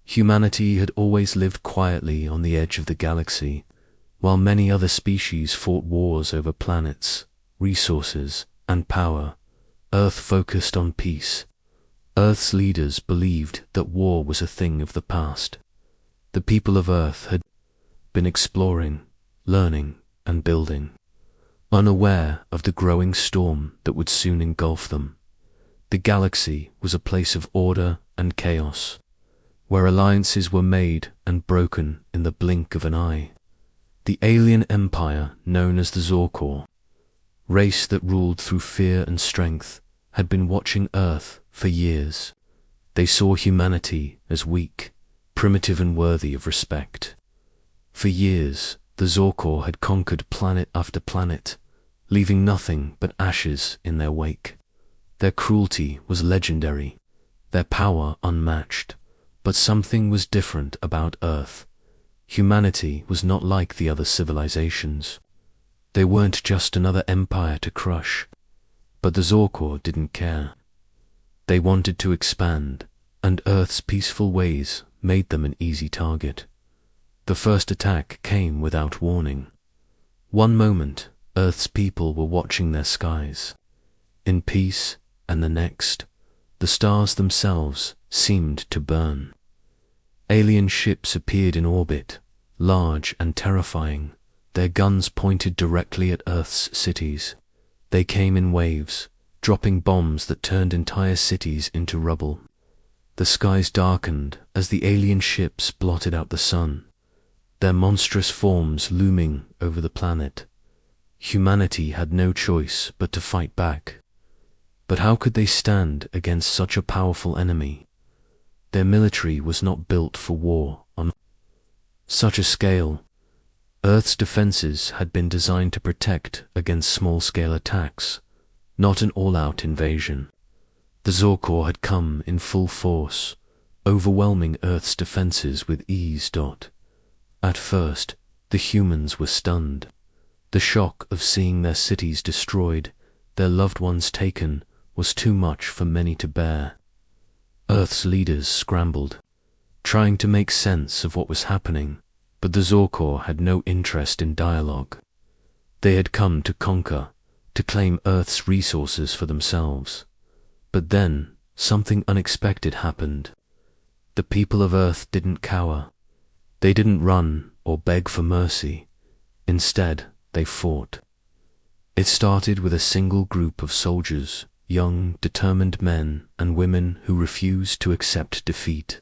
Humanity had always lived quietly on the edge of the galaxy, while many other species fought wars over planets, resources, and power. Earth focused on peace. Earth's leaders believed that war was a thing of the past. The people of Earth had been exploring, learning, and building, unaware of the growing storm that would soon engulf them. The galaxy was a place of order and chaos, where alliances were made and broken in the blink of an eye. The alien empire known as the Zorkor, race that ruled through fear and strength, had been watching Earth for years. They saw humanity as weak, primitive and worthy of respect. For years, the Zorkor had conquered planet after planet, leaving nothing but ashes in their wake. Their cruelty was legendary, their power unmatched, but something was different about Earth. Humanity was not like the other civilizations. They weren't just another empire to crush, but the Zorkor didn't care. They wanted to expand, and Earth's peaceful ways made them an easy target. The first attack came without warning. One moment, Earth's people were watching their skies in peace, and the next, the stars themselves seemed to burn. Alien ships appeared in orbit, large and terrifying, their guns pointed directly at Earth's cities. They came in waves, dropping bombs that turned entire cities into rubble. The skies darkened as the alien ships blotted out the sun, their monstrous forms looming over the planet. Humanity had no choice but to fight back. But how could they stand against such a powerful enemy? Their military was not built for war on such a scale. Earth's defenses had been designed to protect against small-scale attacks, not an all-out invasion. The Zorkor had come in full force, overwhelming Earth's defenses with ease. At first, the humans were stunned. The shock of seeing their cities destroyed, their loved ones taken, was too much for many to bear. Earth's leaders scrambled, trying to make sense of what was happening, but the Zorkor had no interest in dialogue. They had come to conquer, to claim Earth's resources for themselves. But then, something unexpected happened. The people of Earth didn't cower. They didn't run or beg for mercy. Instead, they fought. It started with a single group of soldiers, young, determined men and women who refused to accept defeat.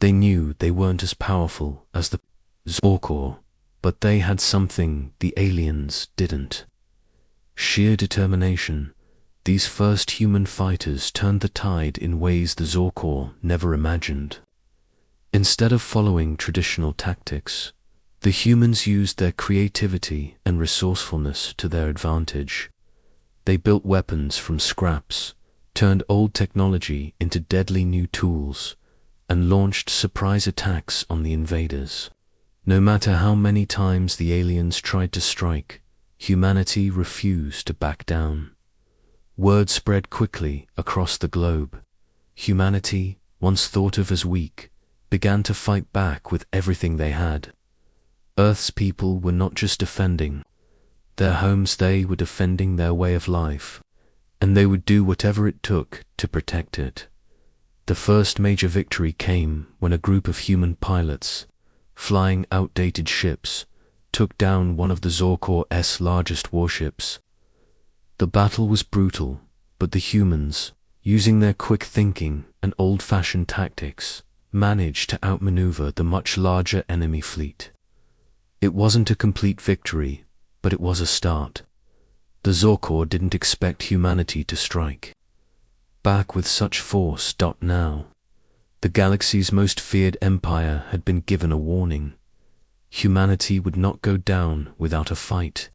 They knew they weren't as powerful as the Zorkor, but they had something the aliens didn't. Sheer determination. These first human fighters turned the tide in ways the Zorkor never imagined. Instead of following traditional tactics, the humans used their creativity and resourcefulness to their advantage. They built weapons from scraps, turned old technology into deadly new tools, and launched surprise attacks on the invaders. No matter how many times the aliens tried to strike, humanity refused to back down. Word spread quickly across the globe. Humanity, once thought of as weak, began to fight back with everything they had. Earth's people were not just defending their homes, they were defending their way of life, and they would do whatever it took to protect it. The first major victory came when a group of human pilots, flying outdated ships, took down one of the Zorkor's largest warships. The battle was brutal, but the humans, using their quick thinking and old-fashioned tactics, managed to outmaneuver the much larger enemy fleet. It wasn't a complete victory, but it was a start. The Zorkor didn't expect humanity to strike back with such force. Now, the galaxy's most feared empire had been given a warning. Humanity would not go down without a fight.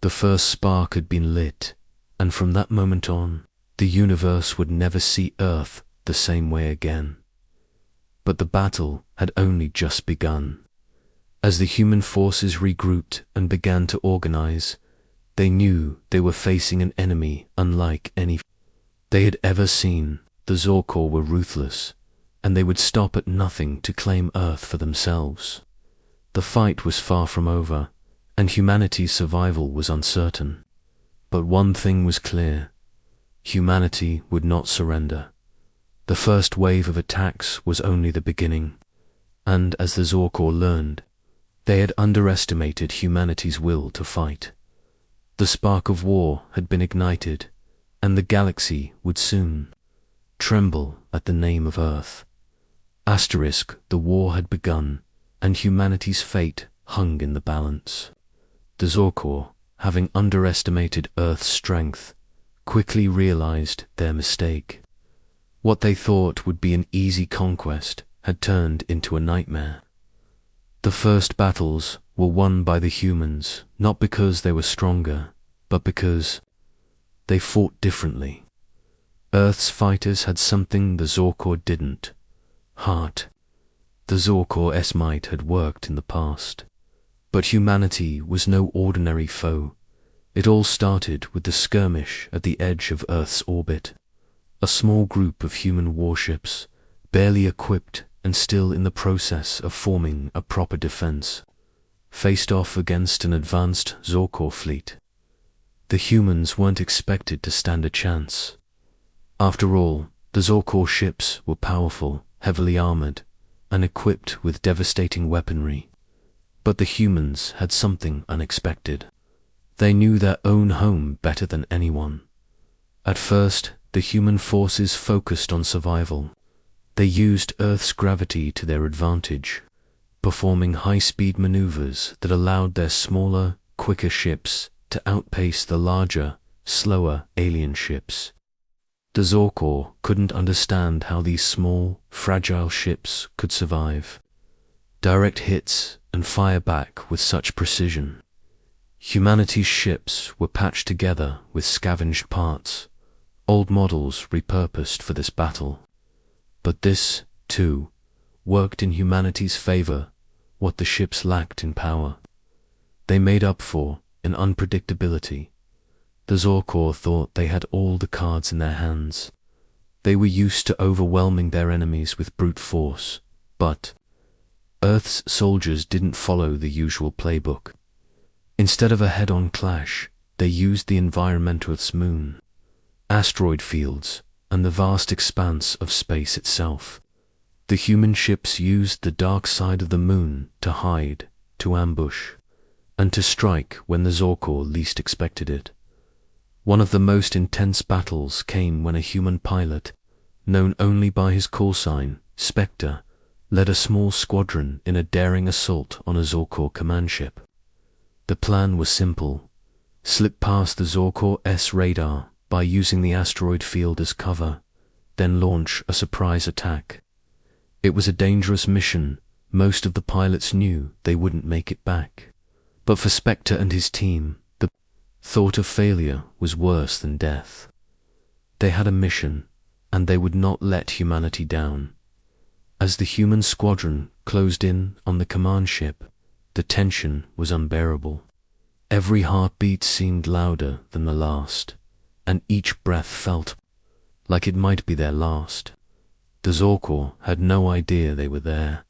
The first spark had been lit, and from that moment on, the universe would never see Earth the same way again. But the battle had only just begun. As the human forces regrouped and began to organize, they knew they were facing an enemy unlike any they had ever seen. The Zorkor were ruthless, and they would stop at nothing to claim Earth for themselves. The fight was far from over, and humanity's survival was uncertain. But one thing was clear: humanity would not surrender. The first wave of attacks was only the beginning, and as the Zorkor learned, they had underestimated humanity's will to fight. The spark of war had been ignited, and the galaxy would soon tremble at the name of Earth. The war had begun, and humanity's fate hung in the balance. The Zorkor, having underestimated Earth's strength, quickly realized their mistake. What they thought would be an easy conquest had turned into a nightmare. The first battles were won by the humans, not because they were stronger, but because they fought differently. Earth's fighters had something the Zorkor didn't: heart. The Zorkor's might had worked in the past. But humanity was no ordinary foe. It all started with the skirmish at the edge of Earth's orbit. A small group of human warships, barely equipped and still in the process of forming a proper defense, faced off against an advanced Zorkor fleet. The humans weren't expected to stand a chance. After all, the Zorkor ships were powerful, heavily armored, and equipped with devastating weaponry. But the humans had something unexpected. They knew their own home better than anyone. At first, the human forces focused on survival. They used Earth's gravity to their advantage, performing high-speed maneuvers that allowed their smaller, quicker ships to outpace the larger, slower alien ships. The Zorkor couldn't understand how these small, fragile ships could survive direct hits and fire back with such precision. Humanity's ships were patched together with scavenged parts, old models repurposed for this battle. But this, too, worked in humanity's favor what the ships lacked in power. They made up for in unpredictability. The Zorkor thought they had all the cards in their hands. They were used to overwhelming their enemies with brute force, but Earth's soldiers didn't follow the usual playbook. Instead of a head-on clash, they used the environment of Earth's moon, asteroid fields, and the vast expanse of space itself. The human ships used the dark side of the moon to hide, to ambush, and to strike when the Zorkor least expected it. One of the most intense battles came when a human pilot, known only by his call sign, Spectre, led a small squadron in a daring assault on a Zorkor command ship. The plan was simple: slip past the Zorkor's radar by using the asteroid field as cover, then launch a surprise attack. It was a dangerous mission. Most of the pilots knew they wouldn't make it back. But for Spectre and his team, the thought of failure was worse than death. They had a mission, and they would not let humanity down. As the human squadron closed in on the command ship, the tension was unbearable. Every heartbeat seemed louder than the last, and each breath felt like it might be their last. The Zorkor had no idea they were there,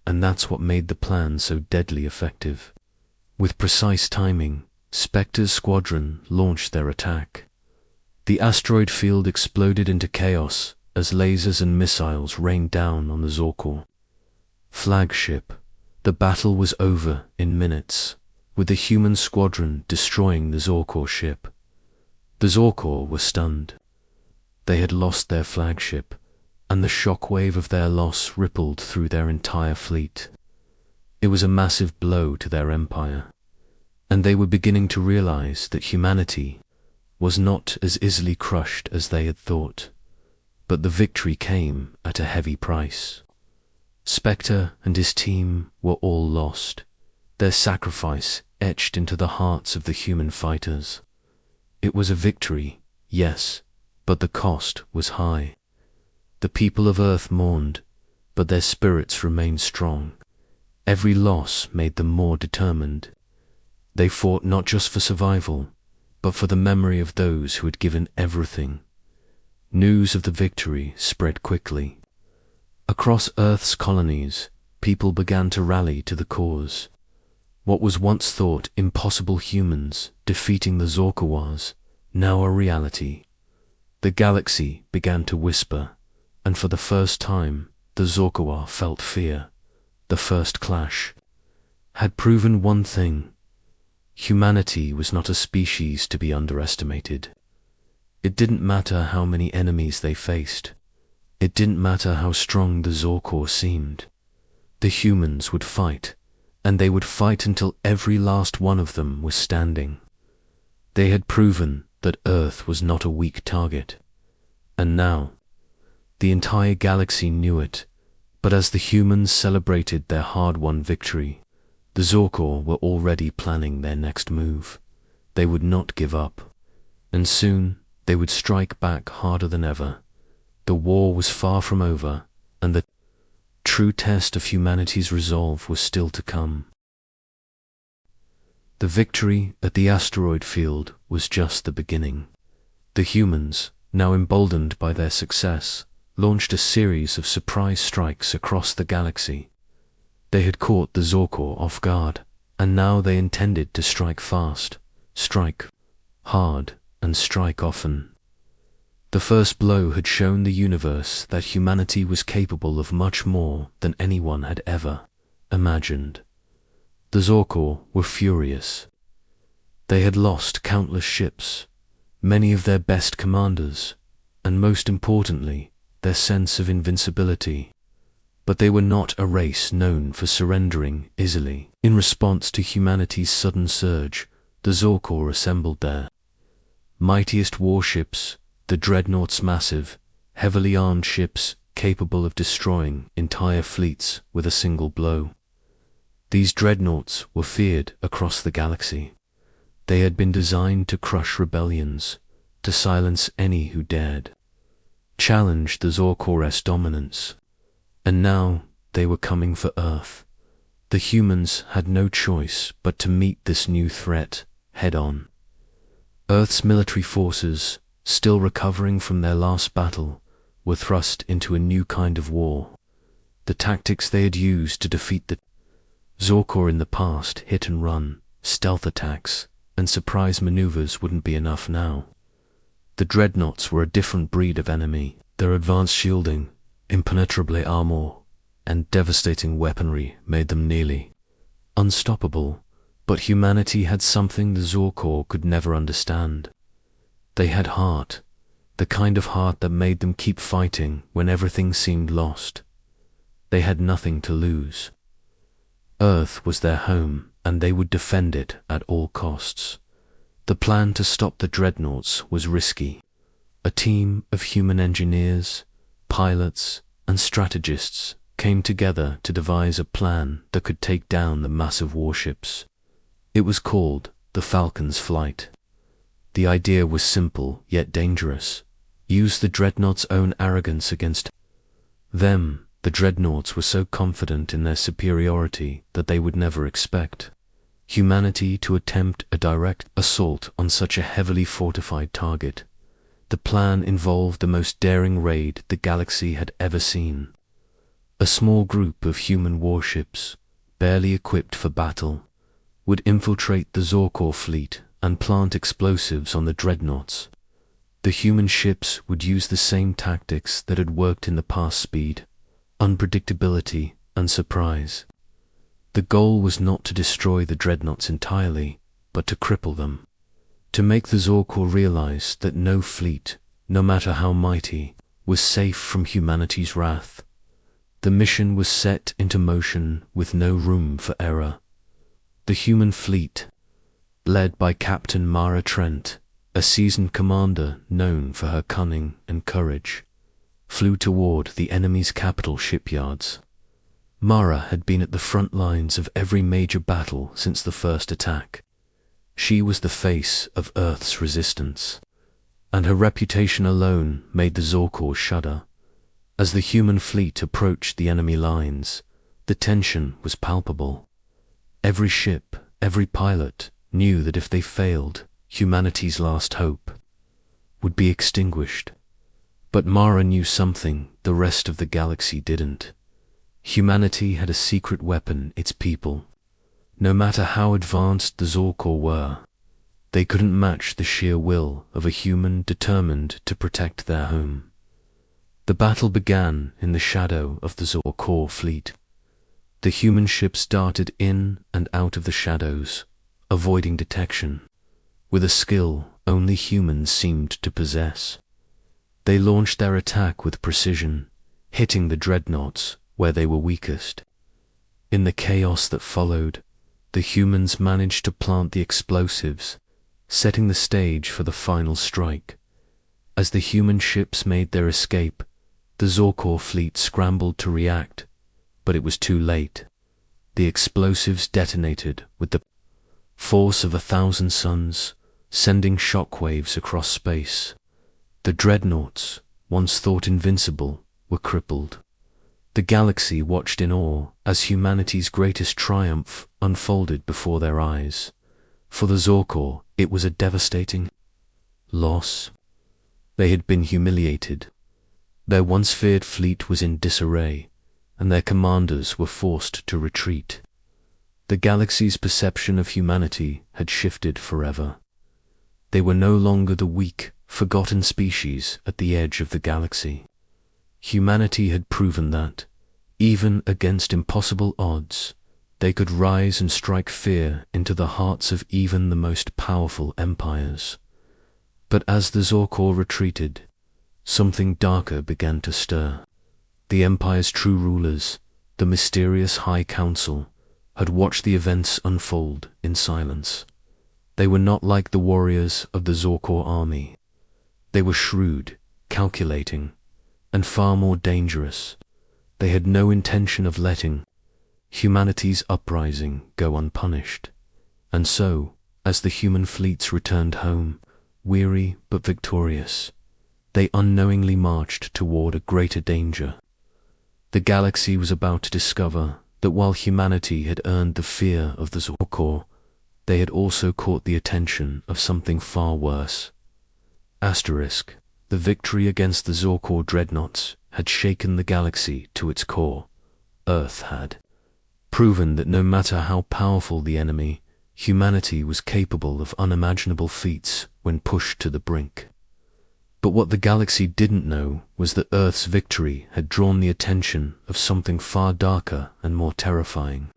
and that's what made the plan so deadly effective. With precise timing, Spectre's squadron launched their attack. The asteroid field exploded into chaos as lasers and missiles rained down on the Zorkor flagship. The battle was over in minutes, with the human squadron destroying the Zorkor ship. The Zorkor were stunned. They had lost their flagship, and the shockwave of their loss rippled through their entire fleet. It was a massive blow to their empire, and they were beginning to realize that humanity was not as easily crushed as they had thought. But the victory came at a heavy price. Spectre and his team were all lost, their sacrifice etched into the hearts of the human fighters. It was a victory, yes, but the cost was high. The people of Earth mourned, but their spirits remained strong. Every loss made them more determined. They fought not just for survival, but for the memory of those who had given everything. News of the victory spread quickly. Across Earth's colonies, people began to rally to the cause. What was once thought impossible, humans defeating the Zorkawars, now a reality. The galaxy began to whisper, and for the first time, the Zorkawar felt fear. The first clash had proven one thing: humanity was not a species to be underestimated. It didn't matter how many enemies they faced. It didn't matter how strong the Zorkor seemed. The humans would fight, and they would fight until every last one of them was standing. They had proven that Earth was not a weak target. And now, the entire galaxy knew it, but as the humans celebrated their hard-won victory, the Zorkor were already planning their next move. They would not give up, and soon they would strike back harder than ever. The war was far from over, and the true test of humanity's resolve was still to come. The victory at the asteroid field was just the beginning. The humans, now emboldened by their success, launched a series of surprise strikes across the galaxy. They had caught the Zorkor off guard, and now they intended to strike fast, strike hard, and strike often. The first blow had shown the universe that humanity was capable of much more than anyone had ever imagined. The Zorkor were furious. They had lost countless ships, many of their best commanders, and most importantly, their sense of invincibility. But they were not a race known for surrendering easily. In response to humanity's sudden surge, the Zorkor assembled their mightiest warships, the dreadnoughts, massive, heavily armed ships capable of destroying entire fleets with a single blow. These dreadnoughts were feared across the galaxy. They had been designed to crush rebellions, to silence any who dared challenge the Zorkor's dominance. And now they were coming for Earth. The humans had no choice but to meet this new threat head-on. Earth's military forces, still recovering from their last battle, were thrust into a new kind of war. The tactics they had used to defeat the Zorkor in the past, hit and run, stealth attacks, and surprise maneuvers, wouldn't be enough now. The dreadnoughts were a different breed of enemy. Their advanced shielding, impenetrable armor, and devastating weaponry made them nearly unstoppable. But humanity had something the Zorkor could never understand. They had heart, the kind of heart that made them keep fighting when everything seemed lost. They had nothing to lose. Earth was their home, and they would defend it at all costs. The plan to stop the dreadnoughts was risky. A team of human engineers, pilots, and strategists came together to devise a plan that could take down the massive warships. It was called the Falcon's Flight. The idea was simple yet dangerous. Use the dreadnoughts' own arrogance against them. The dreadnoughts were so confident in their superiority that they would never expect humanity to attempt a direct assault on such a heavily fortified target. The plan involved the most daring raid the galaxy had ever seen. A small group of human warships, barely equipped for battle, would infiltrate the Zorkor fleet and plant explosives on the dreadnoughts. The human ships would use the same tactics that had worked in the past: speed, unpredictability, and surprise. The goal was not to destroy the dreadnoughts entirely, but to cripple them. To make the Zorkor realize that no fleet, no matter how mighty, was safe from humanity's wrath. The mission was set into motion with no room for error. The human fleet, led by Captain Mara Trent, a seasoned commander known for her cunning and courage, flew toward the enemy's capital shipyards. Mara had been at the front lines of every major battle since the first attack. She was the face of Earth's resistance, and her reputation alone made the Zorkor shudder. As the human fleet approached the enemy lines, the tension was palpable. Every ship, every pilot knew that if they failed, humanity's last hope would be extinguished. But Mara knew something the rest of the galaxy didn't. Humanity had a secret weapon: its people. No matter how advanced the Zorkor were, they couldn't match the sheer will of a human determined to protect their home. The battle began in the shadow of the Zorkor fleet. The human ships darted in and out of the shadows, avoiding detection, with a skill only humans seemed to possess. They launched their attack with precision, hitting the dreadnoughts where they were weakest. In the chaos that followed, the humans managed to plant the explosives, setting the stage for the final strike. As the human ships made their escape, the Zorkor fleet scrambled to react, but it was too late. The explosives detonated with the force of 1,000 suns, sending shockwaves across space. The dreadnoughts, once thought invincible, were crippled. The galaxy watched in awe as humanity's greatest triumph unfolded before their eyes. For the Zorkor, it was a devastating loss. They had been humiliated. Their once feared fleet was in disarray, and their commanders were forced to retreat. The galaxy's perception of humanity had shifted forever. They were no longer the weak, forgotten species at the edge of the galaxy. Humanity had proven that, even against impossible odds, they could rise and strike fear into the hearts of even the most powerful empires. But as the Zorkor retreated, something darker began to stir. The Empire's true rulers, the mysterious High Council, had watched the events unfold in silence. They were not like the warriors of the Zorkor army. They were shrewd, calculating, and far more dangerous. They had no intention of letting humanity's uprising go unpunished. And so, as the human fleets returned home, weary but victorious, they unknowingly marched toward a greater danger. The galaxy was about to discover that while humanity had earned the fear of the Zorkor, they had also caught the attention of something far worse. Asterisk, the victory against the Zorkor dreadnoughts had shaken the galaxy to its core. Earth had proven that no matter how powerful the enemy, humanity was capable of unimaginable feats when pushed to the brink. But what the galaxy didn't know was that Earth's victory had drawn the attention of something far darker and more terrifying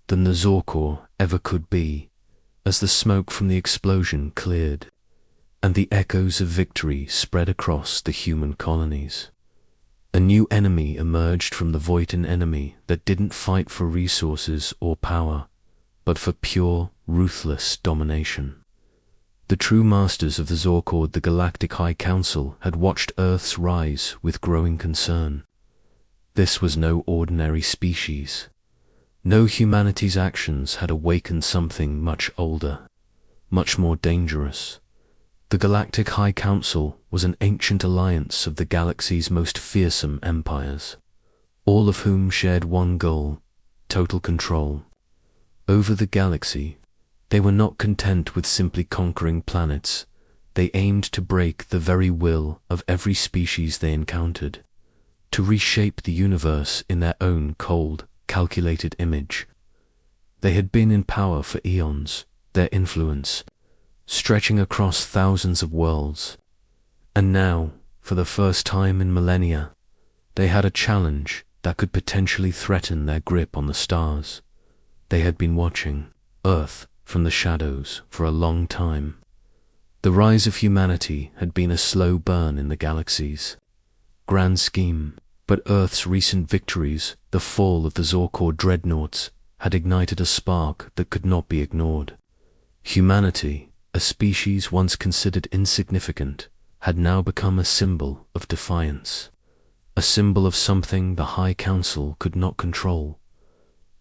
than the Zorkor ever could be. As the smoke from the explosion cleared, and the echoes of victory spread across the human colonies, a new enemy emerged from the void, an enemy that didn't fight for resources or power, but for pure, ruthless domination. The true masters of the Zorkor, the Galactic High Council, had watched Earth's rise with growing concern. This was no ordinary species. No, humanity's actions had awakened something much older, much more dangerous. The Galactic High Council was an ancient alliance of the galaxy's most fearsome empires, all of whom shared one goal: total control over the galaxy. They were not content with simply conquering planets. They aimed to break the very will of every species they encountered, to reshape the universe in their own cold, calculated image. They had been in power for eons, their influence stretching across thousands of worlds. And now, for the first time in millennia, they had a challenge that could potentially threaten their grip on the stars. They had been watching Earth from the shadows for a long time. The rise of humanity had been a slow burn in the galaxy's grand scheme, but Earth's recent victories, the fall of the Zorkor dreadnoughts, had ignited a spark that could not be ignored. Humanity, a species once considered insignificant, had now become a symbol of defiance, a symbol of something the High Council could not control.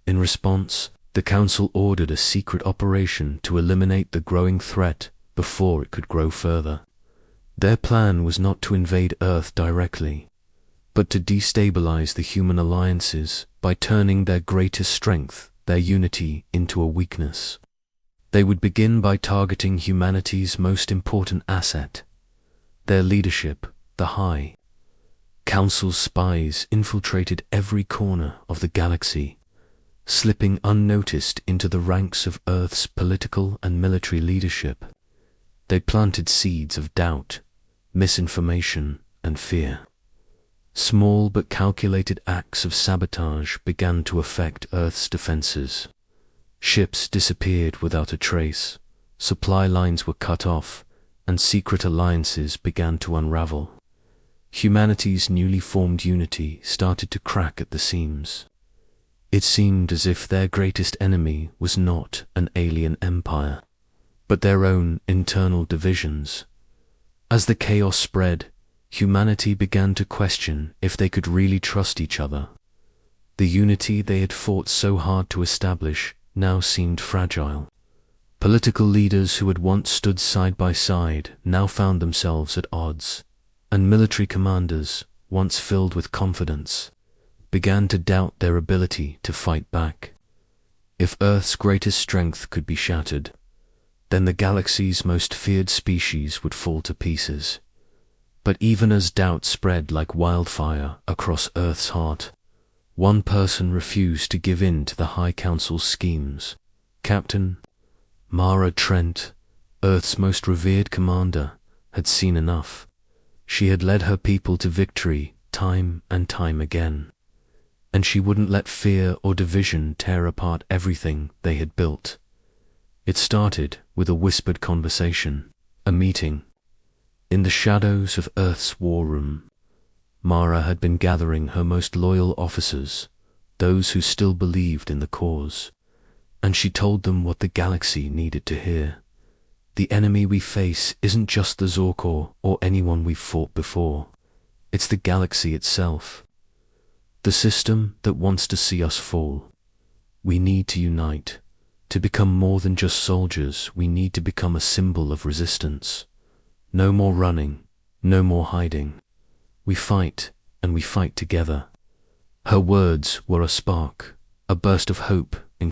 In response, the Council ordered a secret operation to eliminate the growing threat before it could grow further. Their plan was not to invade Earth directly, but to destabilize the human alliances by turning their greatest strength, their unity, into a weakness. They would begin by targeting humanity's most important asset, their leadership, the High Council's spies infiltrated every corner of the galaxy, slipping unnoticed into the ranks of Earth's political and military leadership. They planted seeds of doubt, misinformation, and fear. Small but calculated acts of sabotage began to affect Earth's defenses. Ships disappeared without a trace, supply lines were cut off, and secret alliances began to unravel. Humanity's newly formed unity started to crack at the seams. It seemed as if their greatest enemy was not an alien empire, but their own internal divisions. As the chaos spread, humanity began to question if they could really trust each other. The unity they had fought so hard to establish now seemed fragile. Political leaders who had once stood side by side now found themselves at odds, and military commanders, once filled with confidence, began to doubt their ability to fight back. If Earth's greatest strength could be shattered, then the galaxy's most feared species would fall to pieces. But even as doubt spread like wildfire across Earth's heart, one person refused to give in to the High Council's schemes. Captain Mara Trent, Earth's most revered commander, had seen enough. She had led her people to victory time and time again, and she wouldn't let fear or division tear apart everything they had built. It started with a whispered conversation, a meeting. In the shadows of Earth's war room, Mara had been gathering her most loyal officers, those who still believed in the cause, and she told them what the galaxy needed to hear. The enemy we face isn't just the Zorkor or anyone we've fought before. It's the galaxy itself. The system that wants to see us fall. We need to unite. To become more than just soldiers, we need to become a symbol of resistance. No more running, no more hiding. We fight, and we fight together. Her words were a spark, a burst of hope in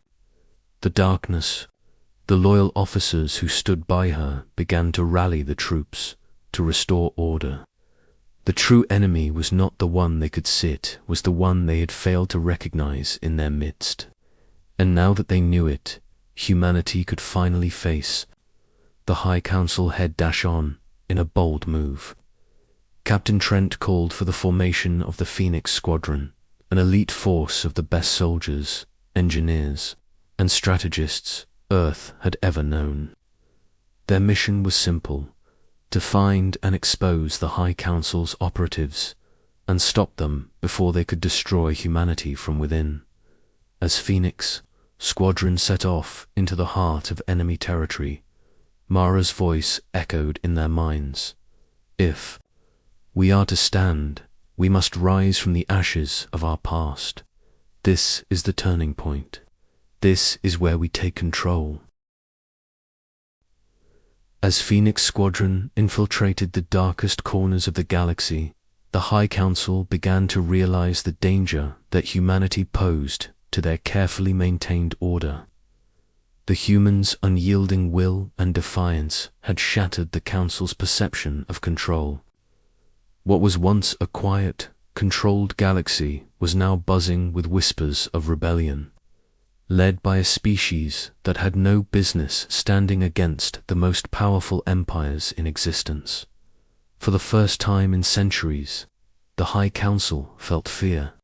the darkness. The loyal officers who stood by her began to rally the troops, to restore order. The true enemy was not the one they could see, was the one they had failed to recognize in their midst. And now that they knew it, humanity could finally face the High Council head dash on in a bold move. Captain Trent called for the formation of the Phoenix Squadron, an elite force of the best soldiers, engineers, and strategists Earth had ever known. Their mission was simple: to find and expose the High Council's operatives and stop them before they could destroy humanity from within. As Phoenix Squadron set off into the heart of enemy territory, Mara's voice echoed in their minds. If we are to stand, we must rise from the ashes of our past. This is the turning point. This is where we take control. As Phoenix Squadron infiltrated the darkest corners of the galaxy, the High Council began to realize the danger that humanity posed to their carefully maintained order. The humans' unyielding will and defiance had shattered the Council's perception of control. What was once a quiet, controlled galaxy was now buzzing with whispers of rebellion, led by a species that had no business standing against the most powerful empires in existence. For the first time in centuries, the High Council felt fear.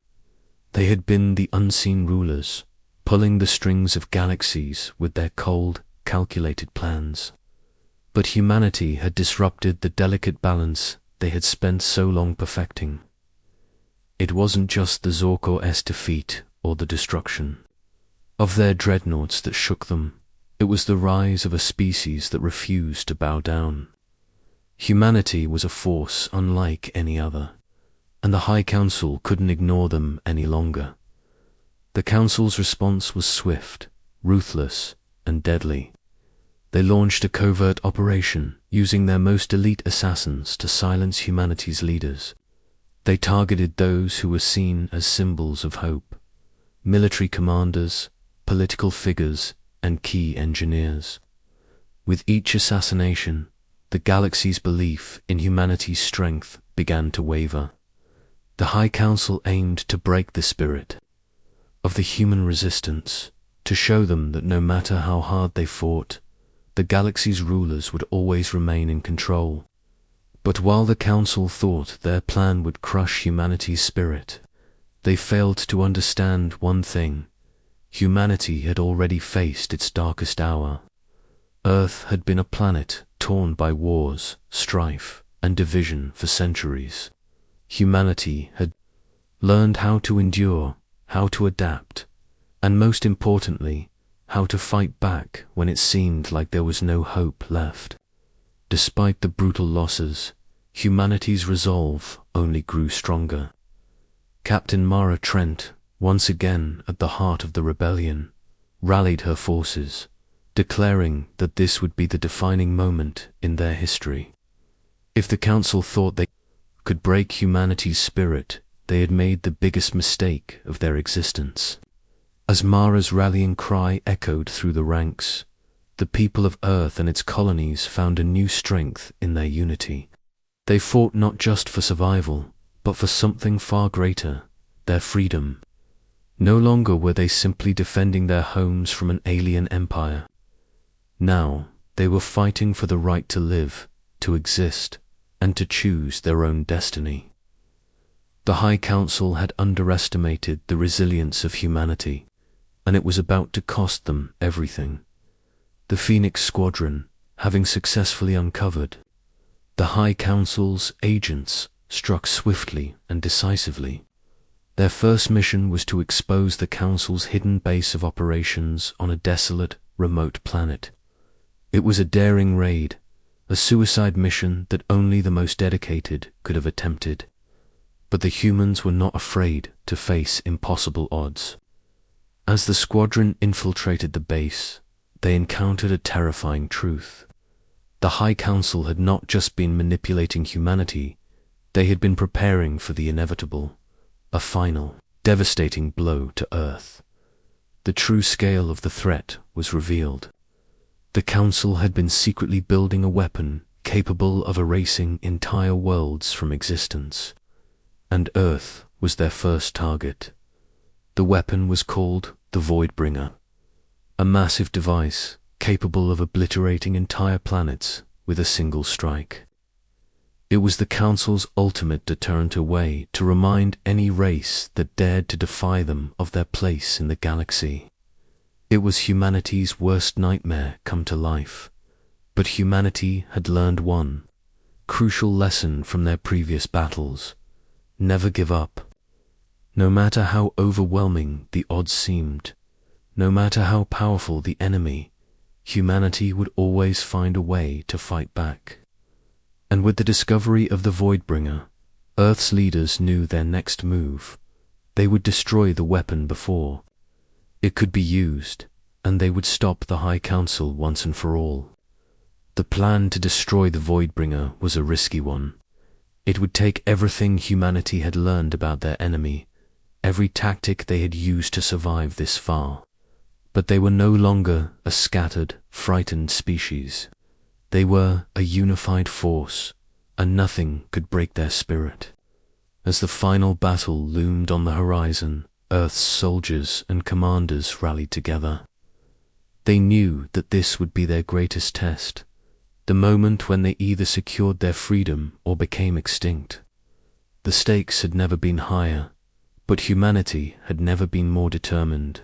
They had been the unseen rulers, pulling the strings of galaxies with their cold, calculated plans. But humanity had disrupted the delicate balance they had spent so long perfecting. It wasn't just the Zorkor's defeat or the destruction of their dreadnoughts that shook them. It was the rise of a species that refused to bow down. Humanity was a force unlike any other, and the High Council couldn't ignore them any longer. The Council's response was swift, ruthless, and deadly. They launched a covert operation, using their most elite assassins to silence humanity's leaders. They targeted those who were seen as symbols of hope: military commanders, political figures, and key engineers. With each assassination, the galaxy's belief in humanity's strength began to waver. The High Council aimed to break the spirit of the human resistance, to show them that no matter how hard they fought, the galaxy's rulers would always remain in control. But while the Council thought their plan would crush humanity's spirit, they failed to understand one thing: humanity had already faced its darkest hour. Earth had been a planet torn by wars, strife, and division for centuries. Humanity had learned how to endure, how to adapt, and most importantly, how to fight back when it seemed like there was no hope left. Despite the brutal losses, humanity's resolve only grew stronger. Captain Mara Trent, once again at the heart of the rebellion, rallied her forces, declaring that this would be the defining moment in their history. If the Council thought they could break humanity's spirit, they had made the biggest mistake of their existence. As Mara's rallying cry echoed through the ranks, the people of Earth and its colonies found a new strength in their unity. They fought not just for survival, but for something far greater: their freedom. No longer were they simply defending their homes from an alien empire. Now they were fighting for the right to live, to exist, and to choose their own destiny. The High Council had underestimated the resilience of humanity, and it was about to cost them everything. The Phoenix Squadron, having successfully uncovered the High Council's agents, struck swiftly and decisively. Their first mission was to expose the Council's hidden base of operations on a desolate, remote planet. It was a daring raid, a suicide mission that only the most dedicated could have attempted. But the humans were not afraid to face impossible odds. As the squadron infiltrated the base, they encountered a terrifying truth. The High Council had not just been manipulating humanity, they had been preparing for the inevitable, a final, devastating blow to Earth. The true scale of the threat was revealed. The Council had been secretly building a weapon capable of erasing entire worlds from existence, and Earth was their first target. The weapon was called the Voidbringer, a massive device capable of obliterating entire planets with a single strike. It was the Council's ultimate deterrent, a way to remind any race that dared to defy them of their place in the galaxy. It was humanity's worst nightmare come to life, but humanity had learned one crucial lesson from their previous battles: never give up. No matter how overwhelming the odds seemed, no matter how powerful the enemy, humanity would always find a way to fight back. And with the discovery of the Voidbringer, Earth's leaders knew their next move. They would destroy the weapon before it could be used, and they would stop the High Council once and for all. The plan to destroy the Voidbringer was a risky one. It would take everything humanity had learned about their enemy, every tactic they had used to survive this far. But they were no longer a scattered, frightened species. They were a unified force, and nothing could break their spirit. As the final battle loomed on the horizon, Earth's soldiers and commanders rallied together. They knew that this would be their greatest test, the moment when they either secured their freedom or became extinct. The stakes had never been higher, but humanity had never been more determined.